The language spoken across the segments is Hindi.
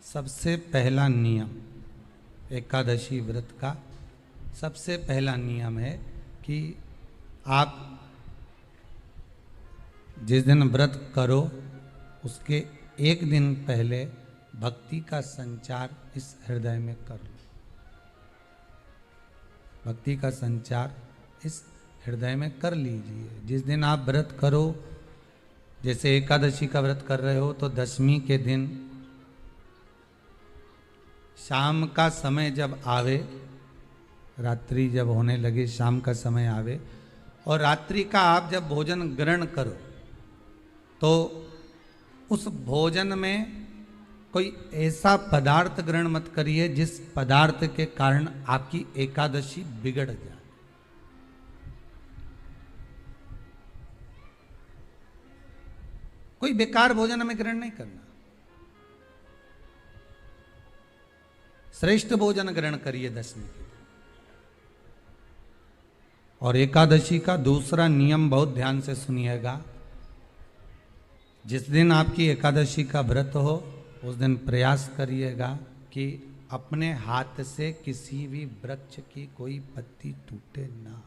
सबसे पहला नियम एकादशी व्रत का सबसे पहला नियम है कि आप जिस दिन व्रत करो उसके एक दिन पहले भक्ति का संचार इस हृदय में कर लो। भक्ति का संचार इस हृदय में कर लीजिए। जिस दिन आप व्रत करो, जैसे एकादशी का व्रत कर रहे हो तो दशमी के दिन शाम का समय जब आवे, रात्रि जब होने लगे, शाम का समय आवे और रात्रि का आप जब भोजन ग्रहण करो तो उस भोजन में कोई ऐसा पदार्थ ग्रहण मत करिए जिस पदार्थ के कारण आपकी एकादशी बिगड़ जाए। कोई बेकार भोजन हमें ग्रहण नहीं करना, श्रेष्ठ भोजन ग्रहण करिए दशमी के दिन। और एकादशी का दूसरा नियम बहुत ध्यान से सुनिएगा। जिस दिन आपकी एकादशी का व्रत हो उस दिन प्रयास करिएगा कि अपने हाथ से किसी भी वृक्ष की कोई पत्ती टूटे ना।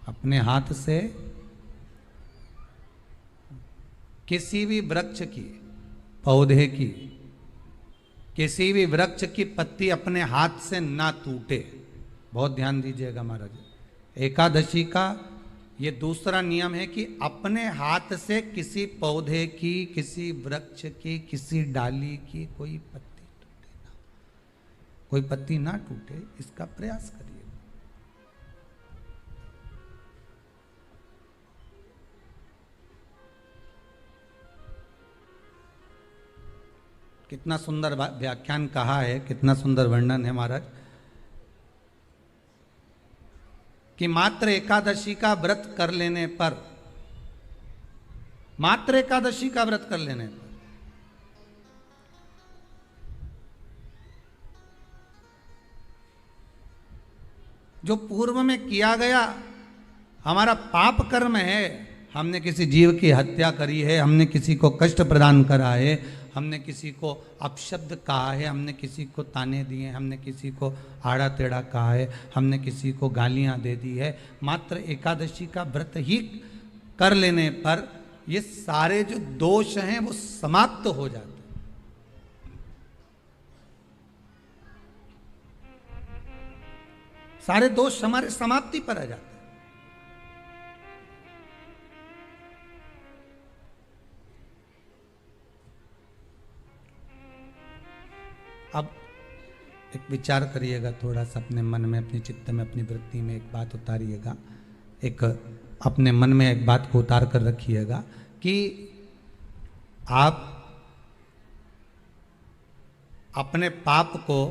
अपने हाथ से किसी भी वृक्ष की, पौधे की, किसी भी वृक्ष की पत्ती अपने हाथ से ना टूटे। बहुत ध्यान दीजिएगा महाराज। एकादशी का ये दूसरा नियम है कि अपने हाथ से किसी पौधे की, किसी वृक्ष की, किसी डाली की कोई पत्ती टूटे ना, कोई पत्ती ना टूटे, इसका प्रयास करिए। कितना सुंदर व्याख्यान कहा है, कितना सुंदर वर्णन है महाराज कि मात्र एकादशी का व्रत कर लेने पर, मात्र एकादशी का व्रत कर लेने पर जो पूर्व में किया गया हमारा पाप कर्म है, हमने किसी जीव की हत्या करी है, हमने किसी को कष्ट प्रदान करा है, हमने किसी को अपशब्द कहा है, हमने किसी को ताने दिए, हमने किसी को आड़ा टेढ़ा कहा है, हमने किसी को गालियां दे दी है, मात्र एकादशी का व्रत ही कर लेने पर ये सारे जो दोष हैं वो समाप्त हो जाते हैं। सारे दोष हमारे समाप्ति पर आ जाते हैं। अब एक विचार करिएगा थोड़ा सा अपने मन में, अपने चित्त में, अपनी वृत्ति में एक बात उतारिएगा। एक अपने मन में एक बात को उतार कर रखिएगा कि आप अपने पाप को,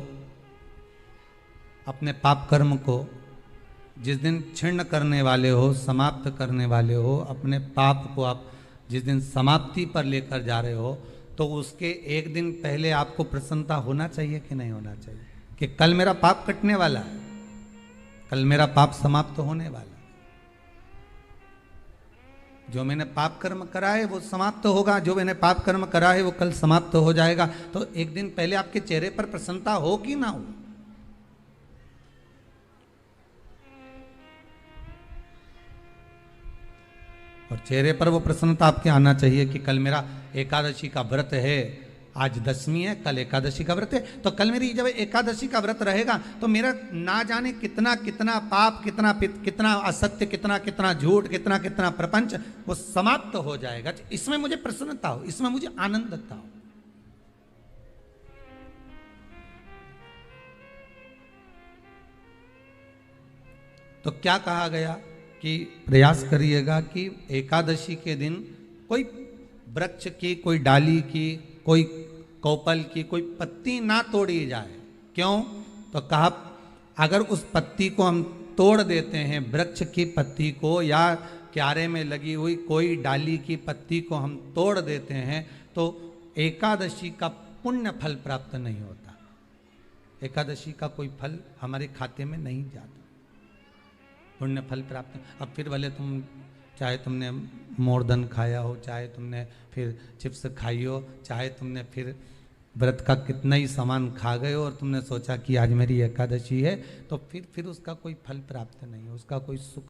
अपने पाप कर्म को जिस दिन छिन्न करने वाले हो, समाप्त करने वाले हो, अपने पाप को आप जिस दिन समाप्ति पर लेकर जा रहे हो तो उसके एक दिन पहले आपको प्रसन्नता होना चाहिए कि नहीं होना चाहिए कि कल मेरा पाप कटने वाला है, कल मेरा पाप समाप्त होने वाला है। जो मैंने पाप कर्म करा है वो समाप्त होगा, जो मैंने पाप कर्म करा है वो कल समाप्त हो जाएगा। तो एक दिन पहले आपके चेहरे पर प्रसन्नता हो कि ना हो? और चेहरे पर वो प्रसन्नता आपके आना चाहिए कि कल मेरा एकादशी का व्रत है, आज दशमी है, कल एकादशी का व्रत है, तो कल मेरी जब एकादशी का व्रत रहेगा तो मेरा ना जाने कितना कितना पाप, कितना असत्य, कितना झूठ, कितना प्रपंच वो समाप्त हो जाएगा। इसमें मुझे प्रसन्नता हो, इसमें मुझे आनंदता हो। तो क्या कहा गया कि प्रयास करिएगा कि एकादशी के दिन कोई वृक्ष की, कोई डाली की, कोई कोपल की कोई पत्ती ना तोड़ी जाए। क्यों? तो कहा अगर उस पत्ती को हम तोड़ देते हैं, वृक्ष की पत्ती को या क्यारे में लगी हुई कोई डाली की पत्ती को हम तोड़ देते हैं तो एकादशी का पुण्य फल प्राप्त नहीं होता, एकादशी का कोई फल हमारे खाते में नहीं जाता, पुण्य फल प्राप्त। अब फिर भले तुम चाहे तुमने मोरधन खाया हो, चाहे तुमने फिर चिप्स खाई हो, चाहे तुमने फिर व्रत का कितना ही सामान खा गए हो और तुमने सोचा कि आज मेरी एकादशी है, तो फिर उसका कोई फल प्राप्त नहीं है, उसका कोई सुख